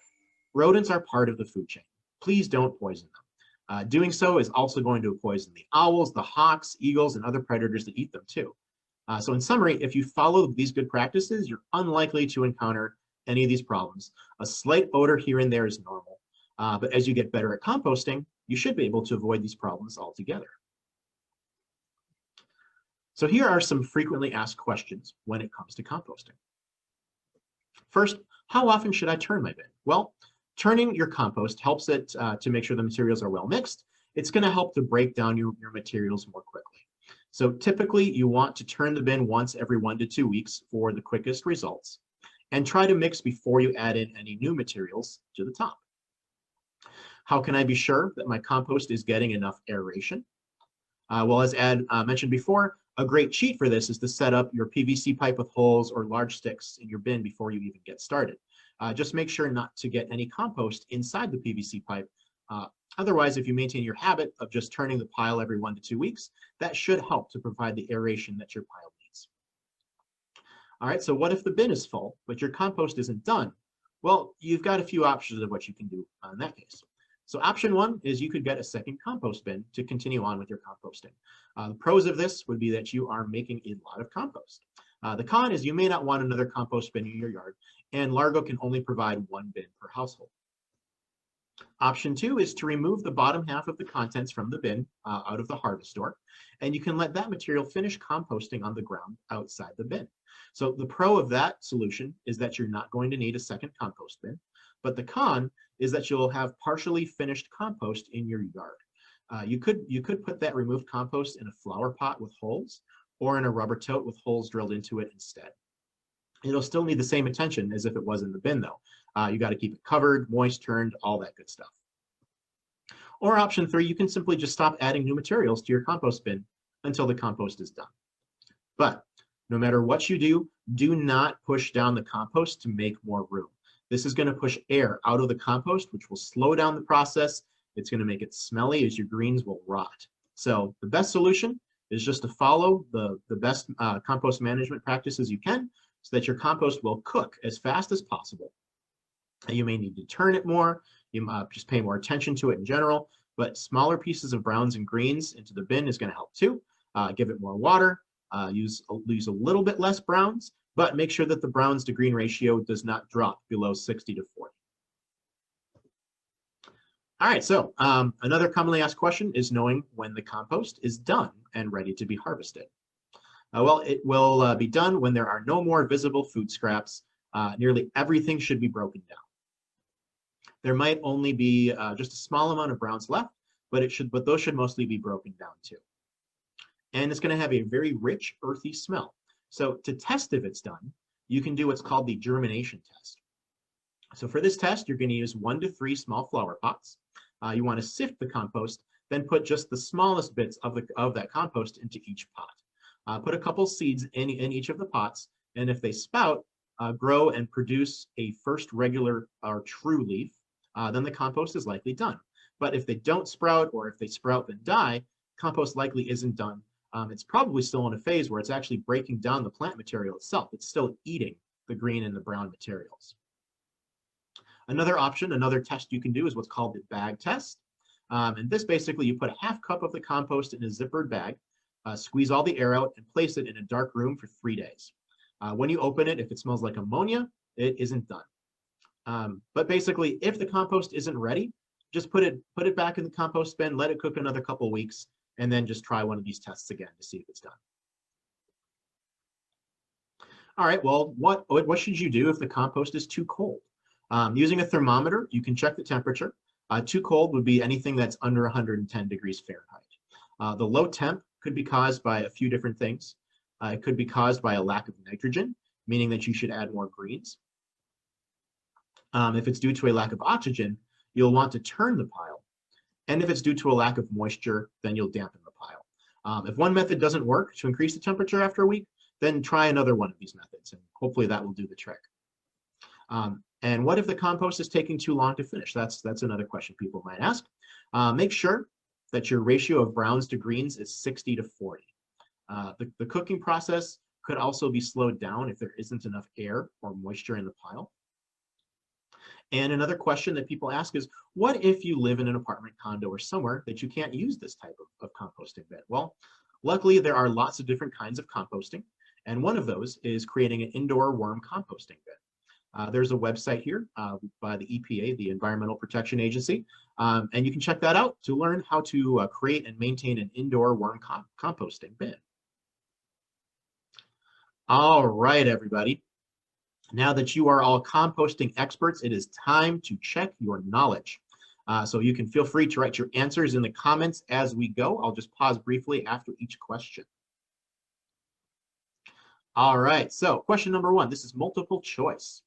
rodents are part of the food chain. Please don't poison them. Doing so is also going to poison the owls, the hawks, eagles, and other predators that eat them too. So in summary, if you follow these good practices, you're unlikely to encounter any of these problems. A slight odor here and there is normal. But as you get better at composting, you should be able to avoid these problems altogether. So here are some frequently asked questions when it comes to composting. First, how often should I turn my bin? Well, turning your compost helps it to make sure the materials are well mixed. It's going to help to break down your materials more quickly. So typically you want to turn the bin once every 1 to 2 weeks for the quickest results, and try to mix before you add in any new materials to the top. How can I be sure that my compost is getting enough aeration? Well, as Ed mentioned before, a great cheat for this is to set up your PVC pipe with holes or large sticks in your bin before you even get started. Just make sure not to get any compost inside the PVC pipe. Otherwise, if you maintain your habit of just turning the pile every 1 to 2 weeks, that should help to provide the aeration that your pile needs. All right, so what if the bin is full, but your compost isn't done? Well, you've got a few options of what you can do in that case. So option one is you could get a second compost bin to continue on with your composting. The pros of this would be that you are making a lot of compost. The con is you may not want another compost bin in your yard, and Largo can only provide 1 bin per household. Option two is to remove the bottom half of the contents from the bin out of the harvest store, and you can let that material finish composting on the ground outside the bin. So the pro of that solution is that you're not going to need a second compost bin, but the con is that you'll have partially finished compost in your yard. You could put that removed compost in a flower pot with holes, or in a rubber tote with holes drilled into it instead. It'll still need the same attention as if it was in the bin though. You got to keep it covered, moist turned, all that good stuff. Or option three, you can simply just stop adding new materials to your compost bin until the compost is done. But no matter what you do, do not push down the compost to make more room. This is going to push air out of the compost, which will slow down the process. It's going to make it smelly as your greens will rot. So the best solution is just to follow the best compost management practices you can so that your compost will cook as fast as possible. You may need to turn it more, you might just pay more attention to it in general, but smaller pieces of browns and greens into the bin is going to help too. Give it more water, use a little bit less browns, but make sure that the browns to green ratio does not drop below 60 to 40. All right, so another commonly asked question is knowing when the compost is done and ready to be harvested. Well, it will be done when there are no more visible food scraps. Nearly everything should be broken down. There might only be just a small amount of browns left, but those should mostly be broken down too. And it's going to have a very rich, earthy smell. So to test if it's done, you can do what's called the germination test. So for this test, you're going to use 1 to 3 small flower pots. You want to sift the compost, then put just the smallest bits of that compost into each pot. Put a couple seeds in each of the pots, and if they spout, grow and produce a first regular or true leaf, then the compost is likely done. But if they don't sprout, or if they sprout then die, compost likely isn't done, it's probably still in a phase where it's actually breaking down the plant material itself. It's still eating the green and the brown materials. Another option, another test you can do is what's called the bag test. And this basically, you put a half cup of the compost in a zippered bag, squeeze all the air out, and place it in a dark room for 3 days. When you open it, if it smells like ammonia, it isn't done. But basically, if the compost isn't ready, just put it back in the compost bin, let it cook another couple of weeks, and then just try one of these tests again to see if it's done. All right, well, what should you do if the compost is too cold? Using a thermometer, you can check the temperature. Too cold would be anything that's under 110 degrees Fahrenheit. The low temp could be caused by a few different things. It could be caused by a lack of nitrogen, meaning that you should add more greens. If it's due to a lack of oxygen, you'll want to turn the pile. And if it's due to a lack of moisture, then you'll dampen the pile. If one method doesn't work to increase the temperature after a week, then try another one of these methods, and hopefully that will do the trick. And what if the compost is taking too long to finish? That's another question people might ask. Make sure that your ratio of browns to greens is 60 to 40. The cooking process could also be slowed down if there isn't enough air or moisture in the pile. And another question that people ask is, what if you live in an apartment, condo, or somewhere that you can't use this type of composting bin? Well, luckily there are lots of different kinds of composting, and one of those is creating an indoor worm composting bin. There's a website here by the EPA, the Environmental Protection Agency, and you can check that out to learn how to create and maintain an indoor worm composting bin. All right, everybody. Now that you are all composting experts, it is time to check your knowledge. So you can feel free to write your answers in the comments as we go. I'll just pause briefly after each question. All right, so question number 1, this is multiple choice.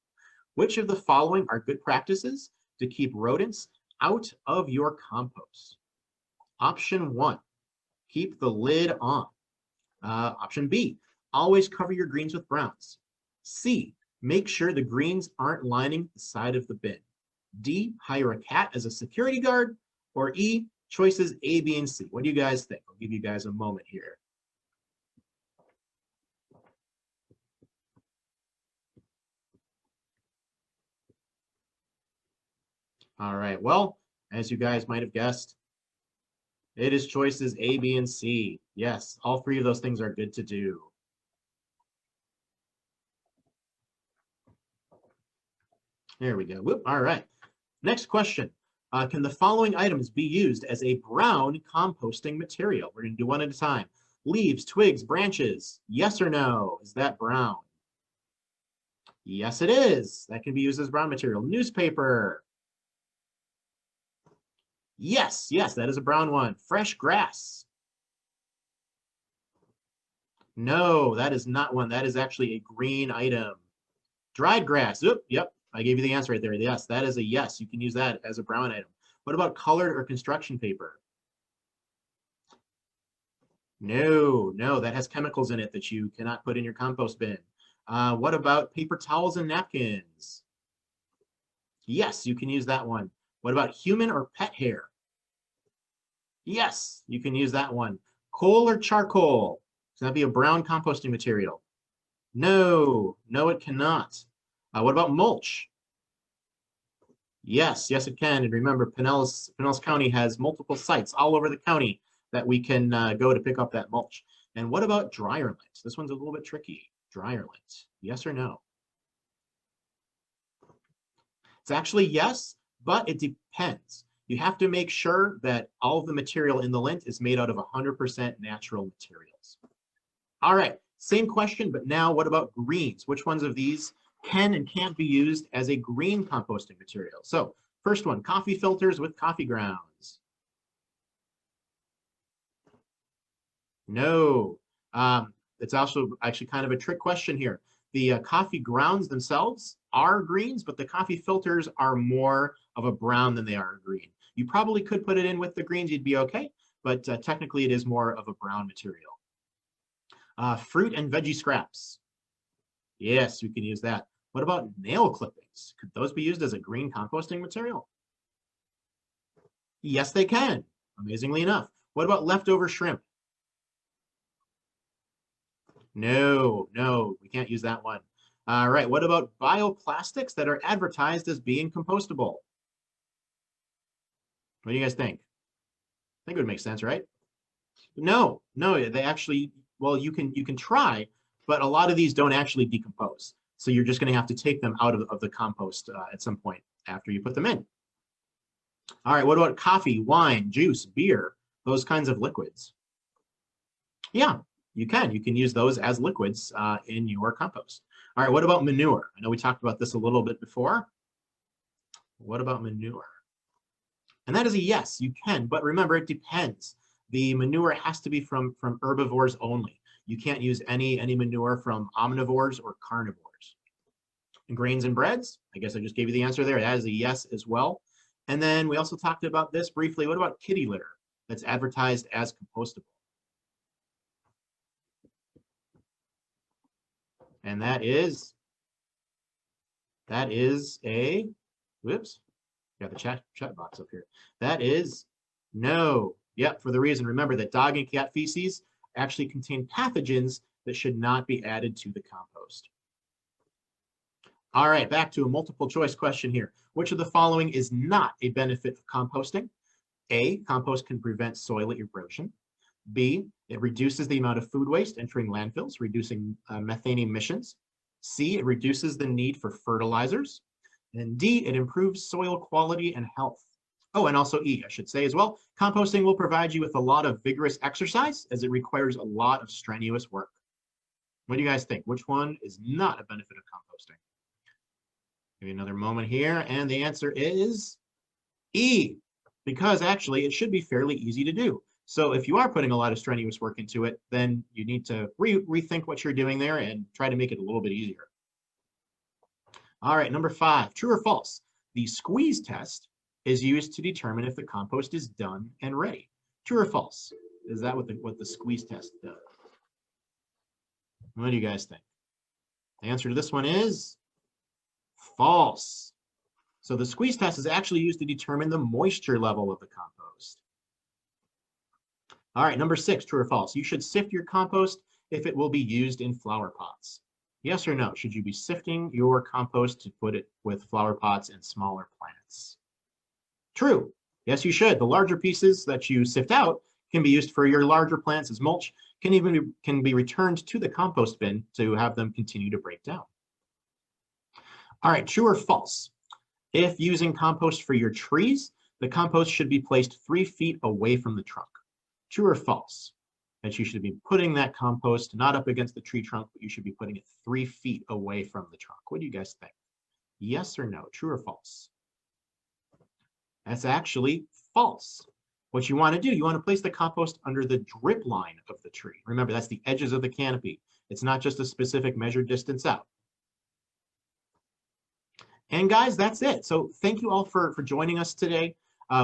Which of the following are good practices to keep rodents out of your compost? Option 1, keep the lid on. Option B, always cover your greens with browns. C, make sure the greens aren't lining the side of the bin. D, hire a cat as a security guard. Or E, choices A, B, and C. What do you guys think? I'll give you guys a moment here. All right, well, as you guys might have guessed, it is choices A, B, and C. Yes, all 3 of those things are good to do. There we go. Whoop, all right. Next question. Can the following items be used as a brown composting material? We're going to do one at a time. Leaves, twigs, branches. Yes or no? Is that brown? Yes, it is. That can be used as brown material. Newspaper. Yes, that is a brown one. Fresh grass. No, that is not one. That is actually a green item. Dried grass. Oop, yep, I gave you the answer right there. Yes, that is a yes. You can use that as a brown item. What about colored or construction paper? No, that has chemicals in it that you cannot put in your compost bin. What about paper towels and napkins? Yes, you can use that one. What about human or pet hair? Yes, you can use that one. Coal or charcoal? Can that be a brown composting material? No, it cannot. What about mulch? Yes, it can. And remember, Pinellas County has multiple sites all over the county that we can go to pick up that mulch. And what about dryer lint? This one's a little bit tricky. Dryer lint, yes or no? It's actually yes, but it depends. You have to make sure that all of the material in the lint is made out of 100% natural materials. All right, same question, but now what about greens? Which ones of these can and can't be used as a green composting material? So first one, coffee filters with coffee grounds. No, it's also actually kind of a trick question here. The coffee grounds themselves are greens, but the coffee filters are more of a brown than they are a green. You probably could put it in with the greens, you'd be okay, but technically it is more of a brown material. Fruit and veggie scraps. Yes, you can use that. What about nail clippings? Could those be used as a green composting material? Yes, they can, amazingly enough. What about leftover shrimp? No, no, we can't use that one. All right, what about bioplastics that are advertised as being compostable? What do you guys think? I think it would make sense, right? No, no, they actually, well, you can try, but a lot of these don't actually decompose. So you're just going to have to take them out of the compost at some point after you put them in. All right, what about coffee, wine, juice, beer, those kinds of liquids? Yeah, you can. You can use those as liquids in your compost. All right, what about manure? I know we talked about this a little bit before. What about manure? And that is a yes, you can, but remember, it depends. The manure has to be from herbivores only. You can't use any manure from omnivores or carnivores. And grains and breads, I guess I just gave you the answer there. That is a yes as well. And then we also talked about this briefly. What about kitty litter that's advertised as compostable? And that is a, whoops, got the chat box up here. That is no. Yep, for the reason, remember that dog and cat feces actually contain pathogens that should not be added to the compost. All right, back to a multiple choice question here. Which of the following is not a benefit of composting? A, compost can prevent soil erosion. B, it reduces the amount of food waste entering landfills, reducing methane emissions. C, it reduces the need for fertilizers. And D, it improves soil quality and health. Oh, and also E, I should say as well, composting will provide you with a lot of vigorous exercise as it requires a lot of strenuous work. What do you guys think? Which one is not a benefit of composting? Give you another moment here, and the answer is E, because actually it should be fairly easy to do. So if you are putting a lot of strenuous work into it, then you need to rethink what you're doing there and try to make it a little bit easier. All right, number 5, true or false? The squeeze test is used to determine if the compost is done and ready. True or false? Is that what the squeeze test does? What do you guys think? The answer to this one is false. So the squeeze test is actually used to determine the moisture level of the compost. All right, number 6, true or false? You should sift your compost if it will be used in flower pots. Yes or no? Should you be sifting your compost to put it with flower pots and smaller plants? True. Yes, you should. The larger pieces that you sift out can be used for your larger plants as mulch, can be returned to the compost bin to have them continue to break down. All right, true or false? If using compost for your trees, the compost should be placed 3 feet away from the trunk. True or false? That you should be putting that compost not up against the tree trunk, but you should be putting it 3 feet away from the trunk. What do you guys think? Yes or no? True or false? That's actually false. What you want to do, you want to place the compost under the drip line of the tree. Remember, that's the edges of the canopy. It's not just a specific measured distance out. And guys, that's it. So thank you all for joining us today.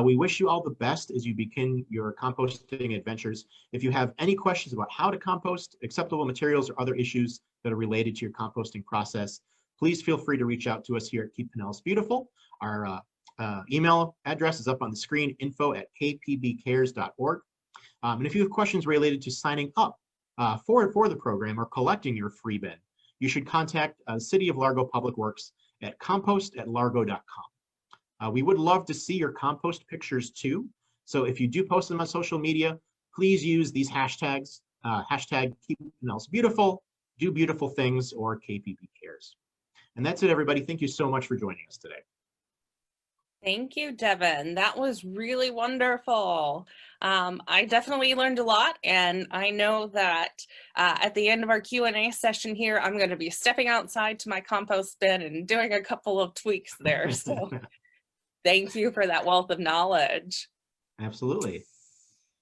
We wish you all the best as you begin your composting adventures. If you have any questions about how to compost, acceptable materials, or other issues that are related to your composting process, please feel free to reach out to us here at Keep Pinellas Beautiful. Our email address is up on the screen, info@kpbcares.org. And if you have questions related to signing up for the program or collecting your free bin, you should contact City of Largo Public Works at compost@largo.com. We would love to see your compost pictures too. So if you do post them on social media, please use these hashtags, hashtag Keep Pinellas Beautiful, Do Beautiful Things, or KPB Cares. And that's it, everybody. Thank you so much for joining us today. Thank you, Devin. That was really wonderful. I definitely learned a lot, and I know that at the end of our Q&A session here, I'm going to be stepping outside to my compost bin and doing a couple of tweaks there. So thank you for that wealth of knowledge. Absolutely.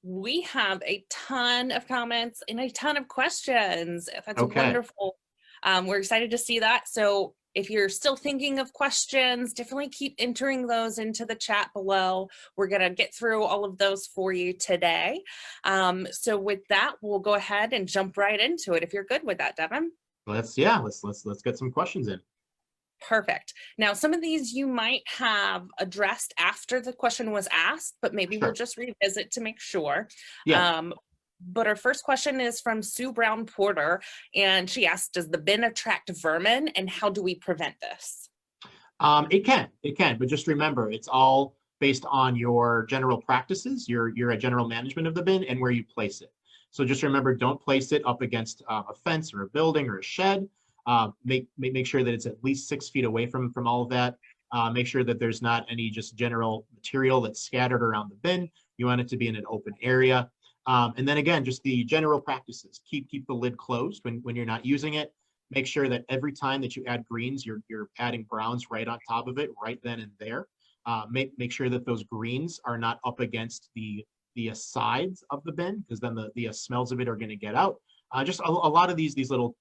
We have a ton of comments and a ton of questions. That's wonderful. We're excited to see that. So if you're still thinking of questions, definitely keep entering those into the chat below. We're going to get through all of those for you today. So with that, we'll go ahead and jump right into it. If you're good with that, Devin. Let's get some questions in. Perfect. Now, some of these you might have addressed after the question was asked, but maybe we'll just revisit to make sure. Yeah. But our first question is from Sue Brown Porter, and she asked, does the bin attract vermin and how do we prevent this? It can, but just remember, it's all based on your general practices, your general management of the bin and where you place it. So just remember, don't place it up against a fence or a building or a shed. Make sure that it's at least 6 feet away from all of that. Make sure that there's not any just general material that's scattered around the bin. You want it to be in an open area. And then again, just the general practices. Keep the lid closed when you're not using it. Make sure that every time that you add greens, you're adding browns right on top of it, right then and there. Make sure that those greens are not up against the sides of the bin, because then the smells of it are going to get out. Just a lot of these little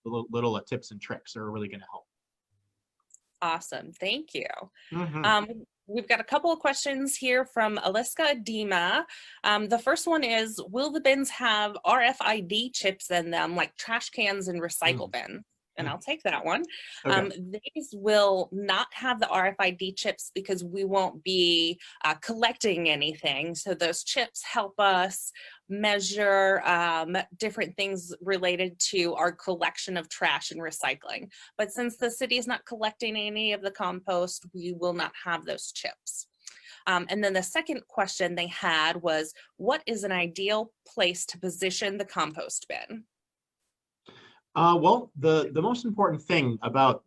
tips and tricks are really going to help. Awesome, thank you. Mm-hmm. We've got a couple of questions here from Aliska Dima. The first one is, will the bins have RFID chips in them, like trash cans and recycle bins? And I'll take that one. Okay. These will not have the RFID chips because we won't be collecting anything. So those chips help us measure different things related to our collection of trash and recycling. But since the city is not collecting any of the compost, we will not have those chips. And then the second question they had was, what is an ideal place to position the compost bin? Well, the most important thing about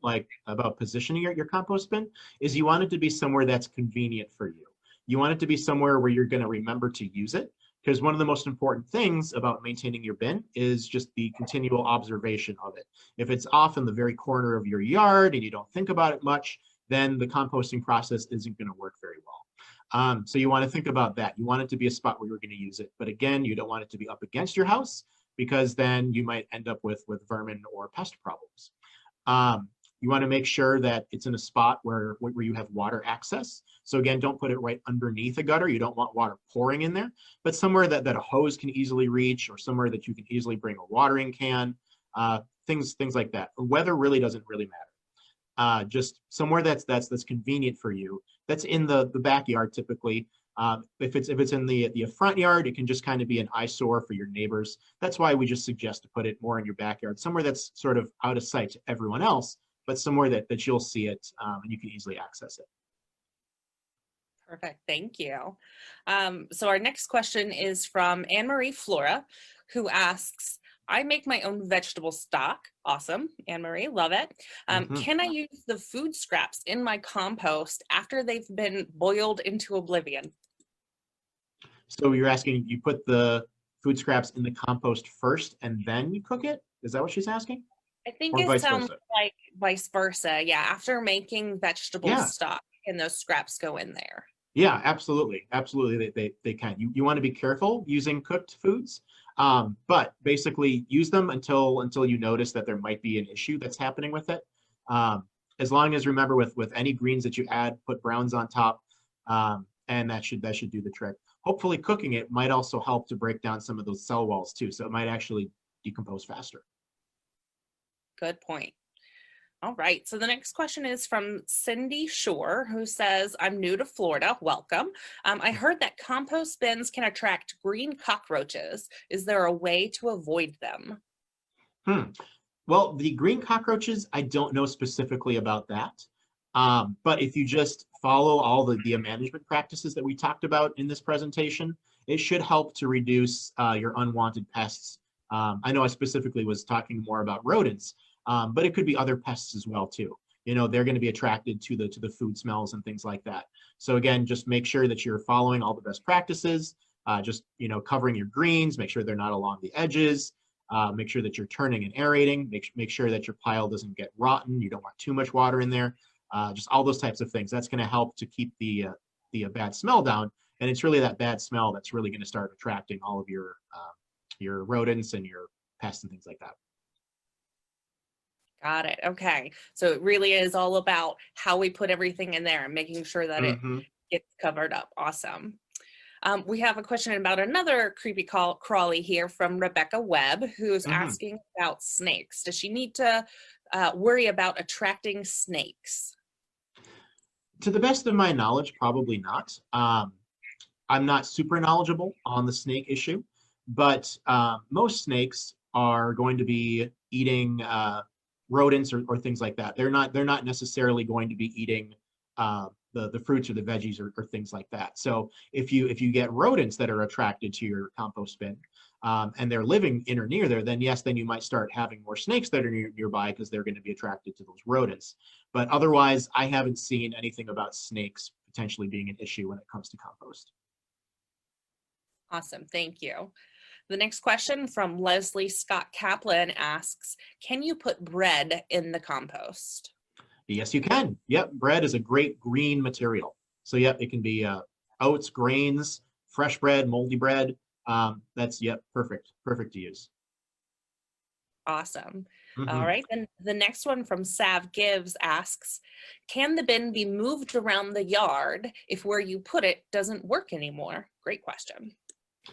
positioning your compost bin is you want it to be somewhere that's convenient for you. You want it to be somewhere where you're going to remember to use it, because one of the most important things about maintaining your bin is just the continual observation of it. If it's off in the very corner of your yard and you don't think about it much, then the composting process isn't going to work very well. So you want to think about that. You want it to be a spot where you're going to use it. But again, you don't want it to be up against your house, because then you might end up with vermin or pest problems. You want to make sure that it's in a spot where you have water access. So again, don't put it right underneath a gutter. You don't want water pouring in there, but somewhere that a hose can easily reach, or somewhere that you can easily bring a watering can, things like that. Weather really doesn't really matter. Just somewhere that's convenient for you. That's in the backyard typically. If it's in the front yard, it can just kind of be an eyesore for your neighbors. That's why we just suggest to put it more in your backyard, somewhere that's sort of out of sight to everyone else, but somewhere that you'll see it and you can easily access it. Perfect, thank you. So our next question is from Anne-Marie Flora, who asks, I make my own vegetable stock. Awesome, Anne-Marie, love it. Can I use the food scraps in my compost after they've been boiled into oblivion? So you're asking, you put the food scraps in the compost first and then you cook it? Is that what she's asking? I think Or it vice sounds versa? like vice versa. Yeah, after making vegetable Yeah, stock, can those scraps go in there? yeah, absolutely. Absolutely, they can. You want to be careful using cooked foods, but basically use them until you notice that there might be an issue that's happening with it. As long as, remember, with any greens that you add, put browns on top, and that should do the trick. Hopefully cooking it might also help to break down some of those cell walls too, so it might actually decompose faster. Good point. All right, so the next question is from Cindy Shore, who says, I'm new to Florida, welcome. I heard that compost bins can attract green cockroaches. Is there a way to avoid them? Well, the green cockroaches, I don't know specifically about that. But if you just follow all the management practices that we talked about in this presentation, it should help to reduce your unwanted pests. I know I specifically was talking more about rodents, but it could be other pests as well too. You know, they're going to be attracted to the food smells and things like that. So again, just make sure that you're following all the best practices. Just, covering your greens, make sure they're not along the edges. Make sure that you're turning and aerating. Make sure that your pile doesn't get rotten. You don't want too much water in there. Just all those types of things. That's going to help to keep the bad smell down. And it's really that bad smell that's really going to start attracting all of your rodents and your pests and things like that. Got it. Okay. So it really is all about how we put everything in there and making sure that it gets covered up. Awesome. We have a question about another creepy crawly here from Rebecca Webb, who's asking about snakes. Does she need to worry about attracting snakes? To the best of my knowledge, probably not. I'm not super knowledgeable on the snake issue, but most snakes are going to be eating rodents or things like that. They're not necessarily going to be eating the fruits or the veggies or things like that. So if you get rodents that are attracted to your compost bin, and they're living in or near there, then yes, then you might start having more snakes that are nearby because they're going to be attracted to those rodents. But otherwise, I haven't seen anything about snakes potentially being an issue when it comes to compost. Awesome, thank you. The next question from Leslie Scott Kaplan asks, can you put bread in the compost? Yes, you can. Yep, bread is a great green material. So yep, it can be oats, grains, fresh bread, moldy bread. That's, yep, perfect to use. Awesome. All Mhm. right, then the next one from Sav Gibbs asks, can the bin be moved around the yard if where you put it doesn't work anymore? Great question.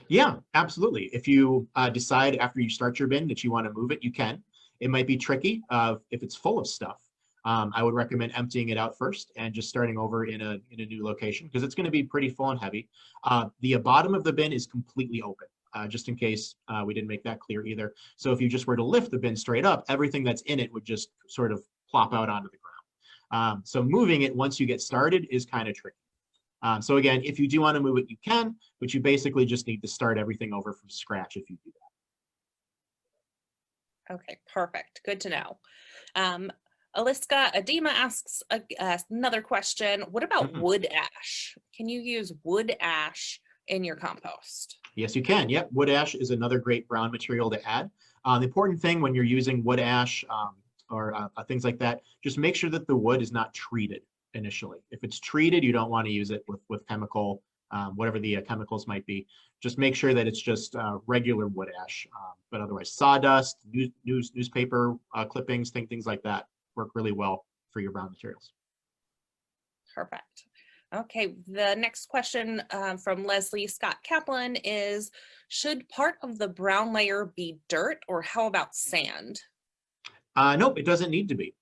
Yeah, absolutely. If you decide after you start your bin that you want to move it, you can. It might be tricky if it's full of stuff. I would recommend emptying it out first and just starting over in a new location because it's going to be pretty full and heavy. The bottom of the bin is completely open, just in case we didn't make that clear either. So if you just were to lift the bin straight up, everything that's in it would just sort of plop out onto the ground. So moving it once you get started is kind of tricky. So again, if you do want to move it, you can, but you basically just need to start everything over from scratch if you do that. Okay, perfect. Good to know. Aliska Adema asks another question. What about Mhm. wood ash? Can you use wood ash in your compost? Yes, you can. Yep, wood ash is another great brown material to add. The important thing when you're using wood ash or things like that, just make sure that the wood is not treated initially. If it's treated, you don't want to use it with chemical, whatever the chemicals might be. Just make sure that it's just regular wood ash. But otherwise, sawdust, newspaper clippings, things like that work really well for your brown materials. Perfect. Okay, the next question from Leslie Scott Kaplan is, should part of the brown layer be dirt or how about sand? Nope, it doesn't need to be.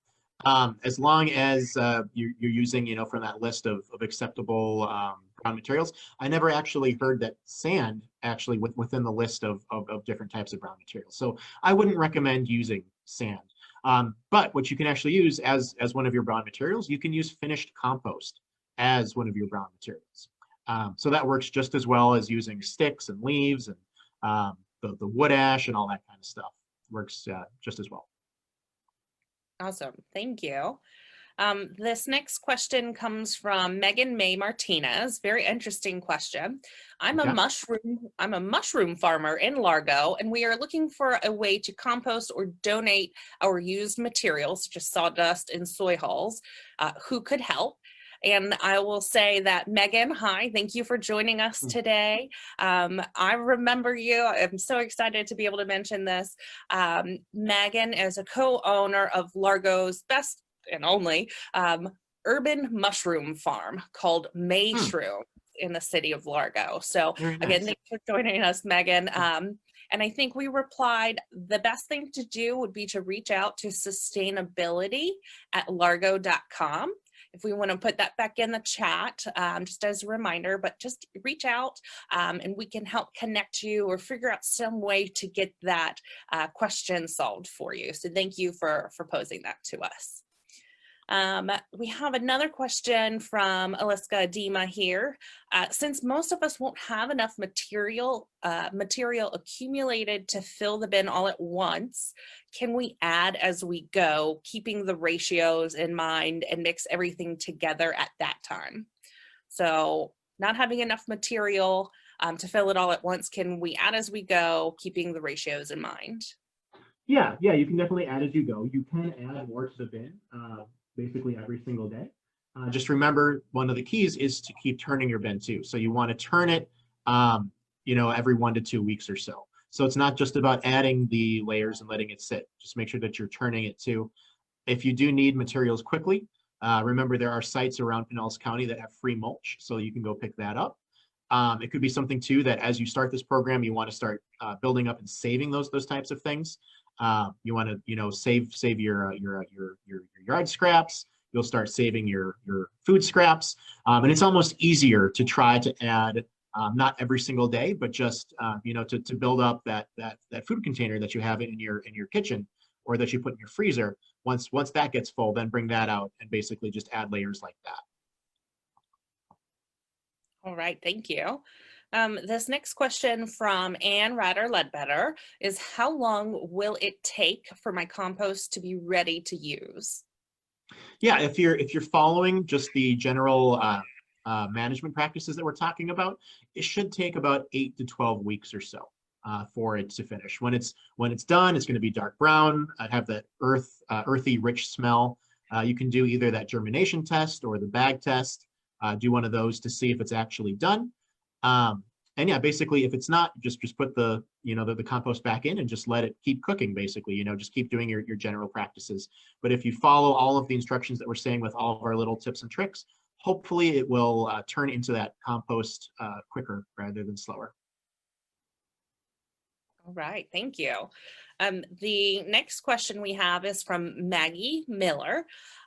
As long as you're using, from that list of acceptable brown materials. I never actually heard that sand actually within the list of different types of brown materials. So I wouldn't recommend using sand. But what you can actually use as one of your brown materials, you can use finished compost as one of your brown materials. So that works just as well as using sticks and leaves and the wood ash and all that kind of stuff. Works just as well. Awesome, thank you. This next question comes from Megan May Martinez. Very interesting question. I'm Okay. a mushroom farmer in Largo, and we are looking for a way to compost or donate our used materials, such as sawdust and soy hulls. Who could help? And I will say that Megan, hi, thank you for joining us today. I remember you. I'm so excited to be able to mention this. Megan is a co-owner of Largo's best and only urban mushroom farm called Mayshroom in the city of Largo. So Very again, nice. thanks for joining us, Megan. And I think we replied, the best thing to do would be to reach out to sustainability@largo.com. If we want to put that back in the chat, just as a reminder, but just reach out and we can help connect you or figure out some way to get that question solved for you. So thank you for posing that to us. We have another question from Aliska Adema here. Since most of us won't have enough material accumulated to fill the bin all at once, can we add as we go, keeping the ratios in mind and mix everything together at that time? So not having enough material to fill it all at once, can we add as we go, keeping the ratios in mind? Yeah, you can definitely add as you go. You can add more to the bin basically every single day. Just remember, one of the keys is to keep turning your bin too. So you want to turn it, every 1 to 2 weeks or so. So it's not just about adding the layers and letting it sit. Just make sure that you're turning it too. If you do need materials quickly, remember there are sites around Pinellas County that have free mulch, so you can go pick that up. It could be something too that as you start this program, you want to start building up and saving those types of things. You want to, save your yard scraps. You'll start saving your food scraps, and it's almost easier to try to add not every single day, but just to build up that food container that you have in your kitchen or that you put in your freezer. Once that gets full, then bring that out and basically just add layers like that. All right, thank you. This next question from Ann Ryder Ledbetter is, how long will it take for my compost to be ready to use? Yeah, if you're following just the general management practices that we're talking about, it should take about 8 to 12 weeks or so for it to finish. When it's done, it's going to be dark brown, have that earthy, rich smell. You can do either that germination test or the bag test. Do one of those to see if it's actually done. And yeah, basically, if it's not, just put the compost back in and just let it keep cooking. Basically, just keep doing your general practices. But if you follow all of the instructions that we're saying with all of our little tips and tricks, hopefully it will turn into that compost quicker rather than slower. All right, thank you. The next question we have is from Maggie Miller,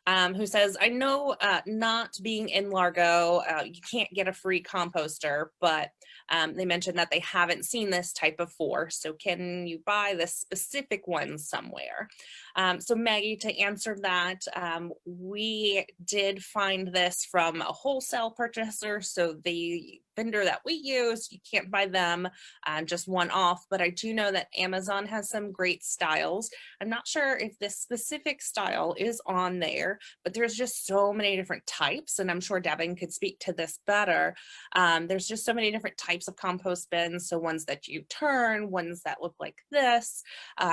who says, I know not being in Largo, you can't get a free composter, but they mentioned that they haven't seen this type before. So can you buy this specific one somewhere? So Maggie, to answer that, we did find this from a wholesale purchaser. So the vendor that we use, you can't buy them just one off, but I do know that Amazon has some great styles. I'm not sure if this specific style is on there, but there's just so many different types, and I'm sure Devin could speak to this better. There's just so many different types of compost bins. So ones that you turn, ones that look like this.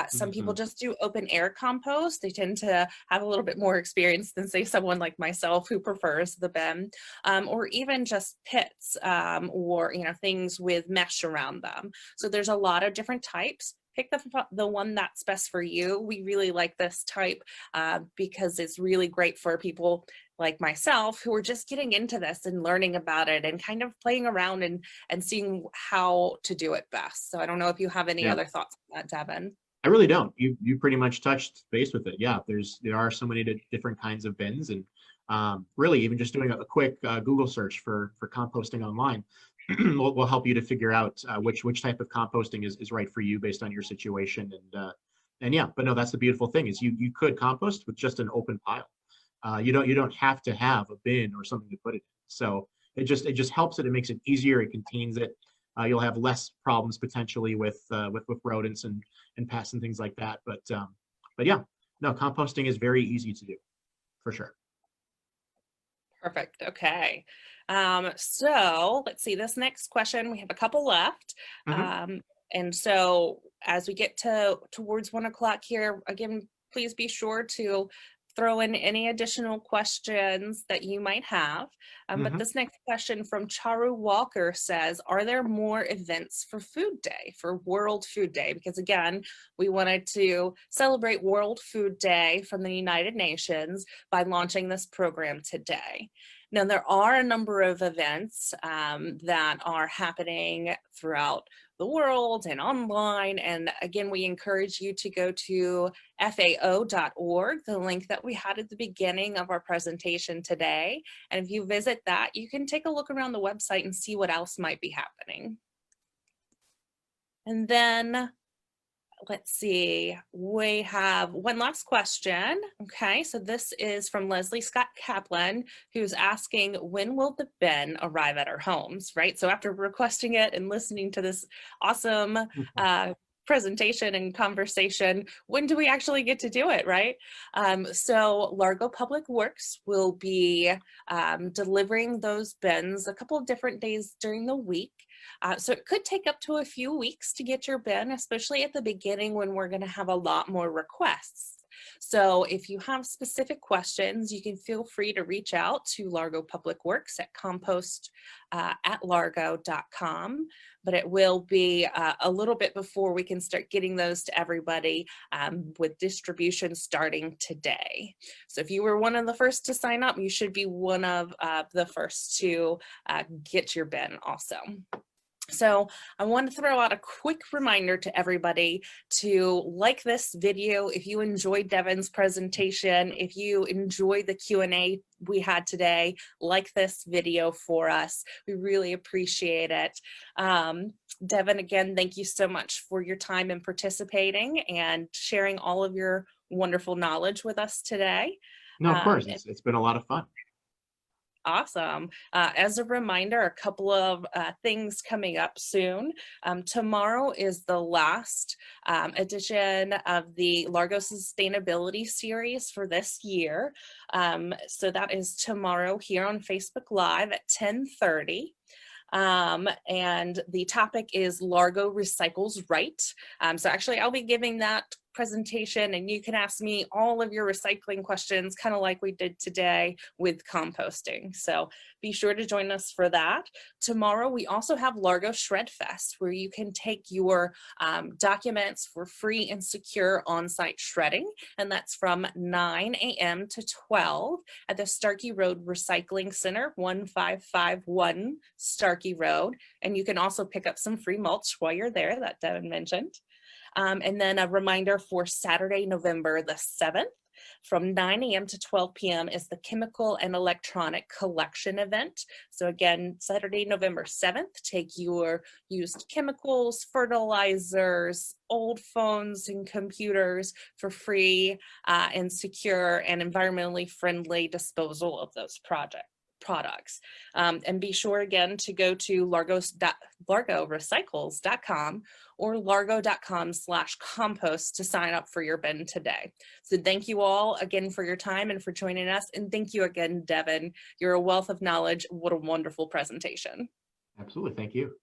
Some people just do open air compost. They tend to have a little bit more experience than, say, someone like myself who prefers the bin, or even just pits, or things with mesh around them. So there's a lot of different types. Pick the one that's best for you. We really like this type because it's really great for people like myself who are just getting into this and learning about it and kind of playing around and seeing how to do it best. So I don't know if you have any other thoughts on that, Devin. I really don't. You pretty much touched base with it. Yeah, there are so many different kinds of bins, and really even just doing a quick Google search for composting online will help you to figure out which type of composting is right for you based on your situation. And yeah, but no, that's the beautiful thing is you could compost with just an open pile. You don't have to have a bin or something to put it in. So it just helps it. It makes it easier. It contains it. You'll have less problems potentially with rodents and pests and things like that. But yeah, no, composting is very easy to do, for sure. Perfect. Okay. So let's see this next question. We have a couple left. And so as we get towards 1 o'clock here, again, please be sure to throw in any additional questions that you might have. But this next question from Charu Walker says, are there more events for Food Day, for World Food Day? Because again, we wanted to celebrate World Food Day from the United Nations by launching this program today. Now, there are a number of events that are happening throughout the world and online. And again, we encourage you to go to fao.org, the link that we had at the beginning of our presentation today. And if you visit that, you can take a look around the website and see what else might be happening. And then let's see, we have one last question. Okay, so this is from Leslie Scott Kaplan, who's asking, when will the bin arrive at our homes, right? So after requesting it and listening to this awesome presentation and conversation, when do we actually get to do it, right? So Largo Public Works will be delivering those bins a couple of different days during the week. So it could take up to a few weeks to get your bin, especially at the beginning when we're going to have a lot more requests. So if you have specific questions, you can feel free to reach out to Largo Public Works at compost@largo.com. But it will be a little bit before we can start getting those to everybody, with distribution starting today. So if you were one of the first to sign up, you should be one of the first to get your bin also. So I want to throw out a quick reminder to everybody to like this video if you enjoyed Devin's presentation, if you enjoyed the Q&A we had today, like this video for us. We really appreciate it. Devin, again, thank you so much for your time and participating and sharing all of your wonderful knowledge with us today. No, of Um, course, it's been a lot of fun. Awesome. As a reminder, a couple of things coming up soon. Tomorrow is the last edition of the Largo Sustainability Series for this year. So that is tomorrow here on Facebook Live at 10:30. And the topic is Largo Recycles Right. So actually I'll be giving that presentation and you can ask me all of your recycling questions, kind of like we did today with composting. So be sure to join us for that. Tomorrow we also have Largo Shred Fest, where you can take your documents for free and secure on-site shredding. And that's from 9 a.m. to 12 at the Starkey Road Recycling Center, 1551 Starkey Road. And you can also pick up some free mulch while you're there that Devin mentioned. And then a reminder for Saturday, November the 7th, from 9 a.m. to 12 p.m. is the Chemical and Electronic Collection event. So again, Saturday, November 7th, take your used chemicals, fertilizers, old phones and computers for free and secure and environmentally friendly disposal of those products. And be sure again to go to largorecycles.com or largo.com/compost to sign up for your bin today. So thank you all again for your time and for joining us. And thank you again, Devin. You're a wealth of knowledge. What a wonderful presentation. Absolutely, thank you.